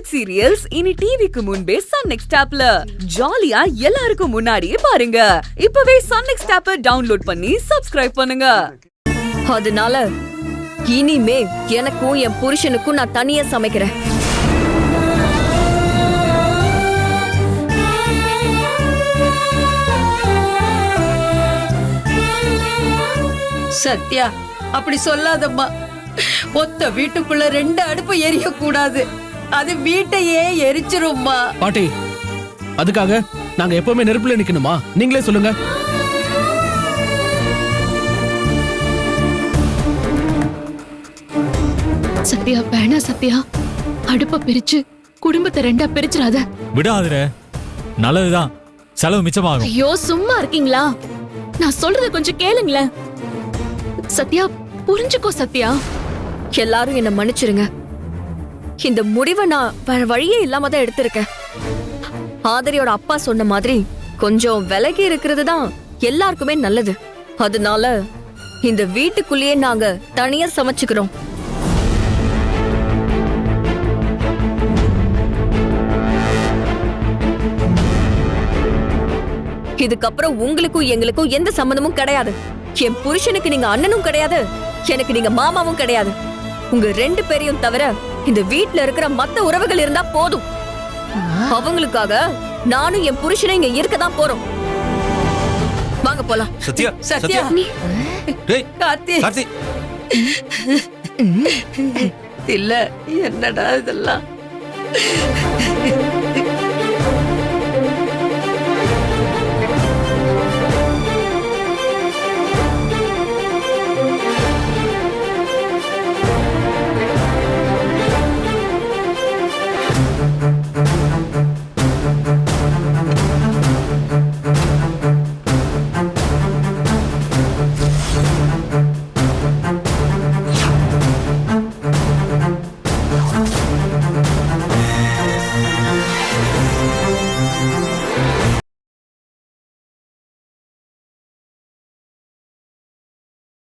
Web serials இனி டிவிக்கு முன்பே சன் நெக்ஸ்ட் ஆப்ல ஜாலியா எல்லாருக்கும் முன்னாடியே பாருங்க. இப்பவே சன் நெக்ஸ்ட் ஆப்பை டவுன்லோட் பண்ணி சப்ஸ்கிரைப் பண்ணுங்க. அதனால இனிமே எனக்கும் என் புருஷனுக்கும் நான் தனியா சமைக்கிறேன். சத்யா, அப்படி சொல்லாதம்மா. ஒத்த வீட்டுக்குள்ள 2 அடுப்பு எரிய கூடாது. அது வீட்டையே எரிச்சிரும்மா. பாட்டி, அதுக்காக நாங்க எப்பவுமே நெருப்புல நிக்கணுமா? நீங்களே சொல்லுங்க. சத்யா, வேணா சத்யா. அடுப்ப பிரிச்சு குடும்பத்தை 2ஆ பிரிச்சிடாத. விடாதுற, நல்லதுதான், செலவு மிச்சமாகும். ஐயோ, சும்மா இருக்கீங்களா? நான் சொல்றத கொஞ்சம் கேளுங்களேன். சத்யா, புரிஞ்சுக்கோ சத்யா. எல்லாரும் என்ன மன்னிச்சிருங்க. இந்த முடிவை நான் வேற வழியே இல்லாம தான் எடுத்திருக்கேன். ஆதரியோட அப்பா சொன்ன மாதிரி கொஞ்சம் விலகி இருக்கிறது தான் எல்லாருக்குமே நல்லது. அதனால இந்த வீட்டுக்குள்ளேயே நாங்க தனியா சமைச்சுக்கிறோம். இதுக்கப்புறம் உங்களுக்கும் எங்களுக்கும் எந்த சம்பந்தமும் கிடையாது. என் புருஷனுக்கு நீங்க அண்ணனும் கிடையாது, எனக்கு நீங்க மாமாவும் கிடையாது. உங்க 2 பேரையும் தவிர இந்த வீட்ல இருக்கிற மத்த உறவுகள் இருந்தா போதும். அவங்களுக்காக நானும் என் புருஷனும் இங்க இருக்கதான் போறோம். வாங்க போலாம். சத்யா, சத்யா, டேய் கார்த்தி. கார்த்தி, இல்ல, என்னடா இதெல்லாம்?